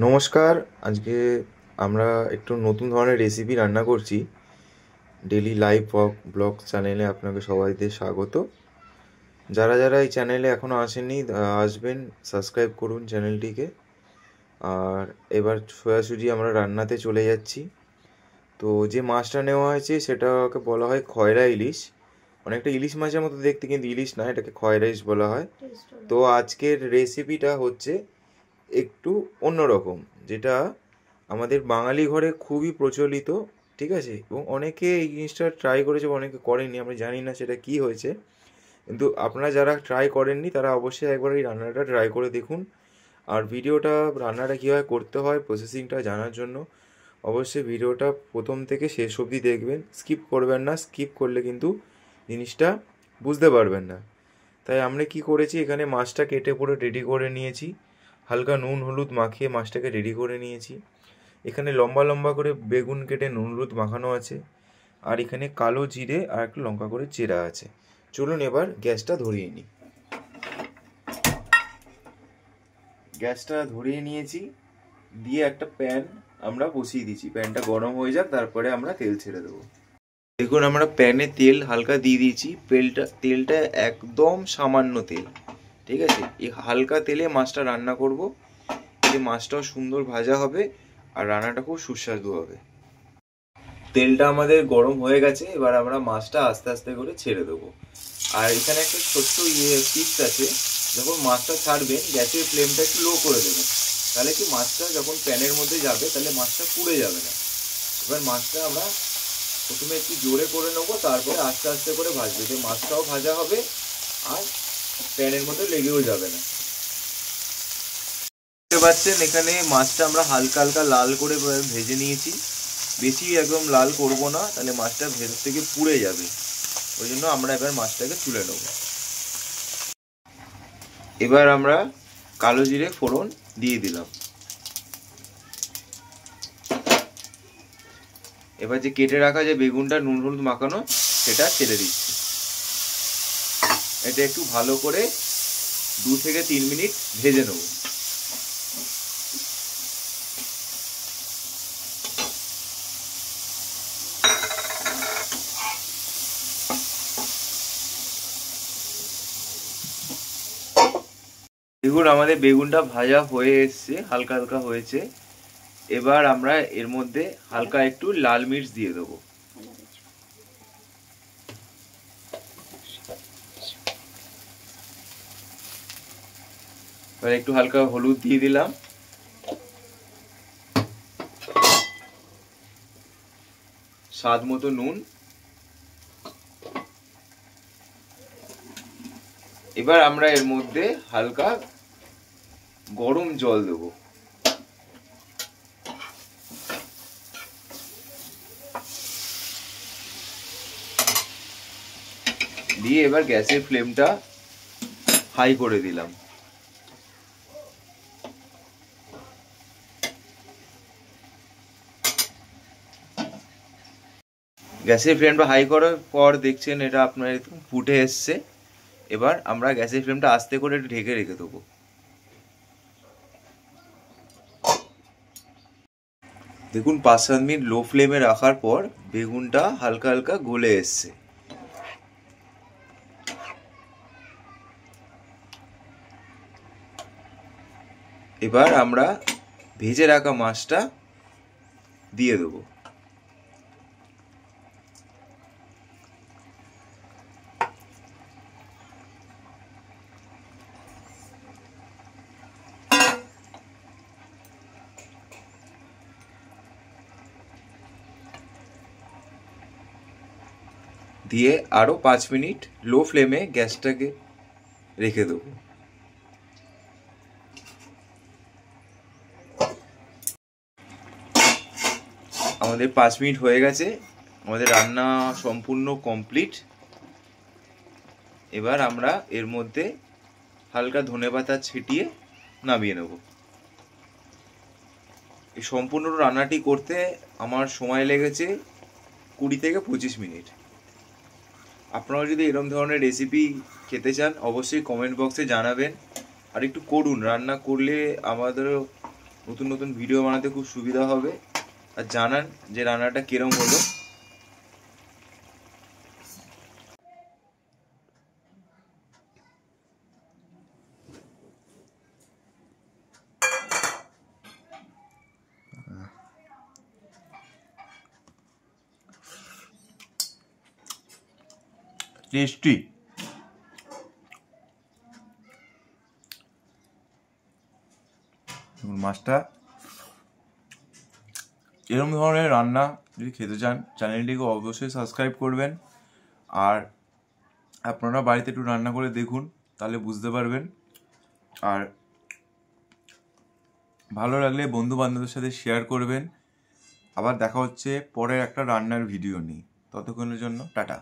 নমস্কার। আজকে আমরা একটু নতুন ধরনের রেসিপি রান্না করছি। ডেলি লাইভ ব্লগ চ্যানেলে আপনাকে সবাইকে স্বাগত। যারা যারা এই চ্যানেলে এখনও আসেননি আসবেন, সাবস্ক্রাইব করুন চ্যানেলটিকে। আর এবার সোজাসুজি আমরা রান্নাতে চলে যাচ্ছি। তো যে মাছটা নেওয়া হয়েছে সেটাকে বলা হয় খয়রা ইলিশ। অনেকটা ইলিশ মাছের মতো দেখতে, কিন্তু ইলিশ না, এটাকে খয়রা ইলিশ বলা হয়। তো আজকের রেসিপিটা হচ্ছে একটু অন্যরকম, যেটা আমাদের বাঙালি ঘরে খুবই প্রচলিত, ঠিক আছে? এবং অনেকে এই জিনিসটা ট্রাই করেছে, অনেকে করেনি, আমরা জানি না সেটা কি হয়েছে। কিন্তু আপনারা যারা ট্রাই করেননি তারা অবশ্যই একবার এই রান্নাটা ট্রাই করে দেখুন। আর রান্নাটা কীভাবে করতে হয়, প্রসেসিংটা জানার জন্য অবশ্যই ভিডিওটা প্রথম থেকে শেষ অবধি দেখবেন, স্কিপ করবেন না। স্কিপ করলে কিন্তু জিনিসটা বুঝতে পারবেন না। তাই আমরা কি করেছি, এখানে মাছটা কেটে পুরো রেডি করে নিয়েছি, হালকা নুন হলুদ মাখিয়ে মাছটাকে রেডি করে নিয়েছি। এখানে লম্বা লম্বা করে বেগুন কেটে নুন হলুদ মাখানো আছে, আর এখানে কালো জিরে আর একটু লঙ্কা করে চেরা আছে। চলুন এবার গ্যাসটা ধরিয়ে নিই। গ্যাসটা ধরিয়ে নিয়েছি, দিয়ে একটা প্যান আমরা বসিয়ে দিচ্ছি। প্যানটা গরম হয়ে যাক, তারপরে আমরা তেল ছেড়ে দেবো। দেখুন আমরা প্যানে তেল হালকা দিয়ে দিয়েছি। তেলটা একদম সামান্য তেল, ঠিক আছে? এই হালকা তেলে মাছটা রান্না করব, এই মাছটাও সুন্দর ভাজা হবে আর রান্নাটা খুব সুস্বাদু হবে। তেলটা আমাদের গরম হয়ে গেছে, এবার আমরা মাছটা আস্তে আস্তে করে ছেড়ে দেবো। আর এখানে একটা ছোট্ট টিপস আছে, যখন মাছটা ছাড়বেন গ্যাসের ফ্লেমটা একটু লো করে দেবেন, তাহলে কি মাছটা যখন প্যানের মধ্যে যাবে তাহলে মাছটা পুড়ে যাবে না। এবার মাছটা আমরা প্রথমে একটু জোরে করে নেবো, তারপরে আস্তে আস্তে করে ভাজবো, যে মাছটাও ভাজা হবে আর প্যানের মধ্যে লেগেও যাবে না। দেখতে পাচ্ছেন এখানে মাছটা আমরা হালকা হালকা লাল করে ভেজে নিয়েছি। বেশি একদম লাল করব না, তাহলে মাছটা ভেতর থেকে পুড়ে যাবে। ওই জন্য আমরা এবার মাছটাকে তুলে নেব। এবার আমরা কালো জিরে ফোড়ন দিয়ে দিলাম। এবার যে কেটে রাখা যে বেগুনটা নুন হলুদ মাখানো সেটা ছেড়ে দিচ্ছি। এটা একটু ভালো করে 2 থেকে 3 মিনিট ভেজে নেব। দেখুন আমাদের বেগুনটা ভাজা হয়ে এসছে, হালকা হালকা হয়েছে। এবার আমরা এর মধ্যে হালকা একটু লাল মির্চ দিয়ে দেবো। এবার একটু হালকা হলুদ দিয়ে দিলাম, স্বাদ মতো নুন। এবার আমরা এর মধ্যে হালকা গরম জল দেব। দিয়ে এবার গ্যাসের ফ্লেমটা হাই করে দিলাম। গ্যাসের ফ্লেমটা হাই করার পর দেখছেন এটা আপনার ফুটে এসছে। এবার আমরা গ্যাসের ফ্লেমটা আস্তে করে একটু ঢেকে রেখে দেবো। দেখুন 5-7 মিনিট লো ফ্লেমে রাখার পর বেগুনটা হালকা হালকা গলে এসছে। এবার আমরা ভেজে রাখা মাছটা দিয়ে দেবো। দিয়ে আরও 5 মিনিট লো ফ্লেমে গ্যাসটাকে রেখে দেবো। আমাদের 5 মিনিট হয়ে গেছে, আমাদের রান্না সম্পূর্ণ কমপ্লিট। এবার আমরা এর মধ্যে হালকা ধনেপাতা ছিটিয়ে নামিয়ে নেব। এই সম্পূর্ণ রান্নাটি করতে আমার সময় লেগেছে 20 থেকে 25 মিনিট। আপনারা যদি এরকম ধরনের রেসিপি খেতে চান অবশ্যই কমেন্ট বক্সে জানাবেন। আর একটু করুন, রান্না করলে আমাদেরও নতুন নতুন ভিডিও বানাতে খুব সুবিধা হবে। আর জানান যে রান্নাটা কিরম হলো। টেস্টি। মাছটা এরকম ধরনের রান্না যদি খেতে চান চ্যানেলটিকে অবশ্যই সাবস্ক্রাইব করবেন। আর আপনারা বাড়িতে একটু রান্না করে দেখুন, তাহলে বুঝতে পারবেন। আর ভালো লাগলে বন্ধু বান্ধবদের সাথে শেয়ার করবেন। আবার দেখা হচ্ছে পরের একটা রান্নার ভিডিও নিয়ে। ততক্ষণের জন্য টাটা।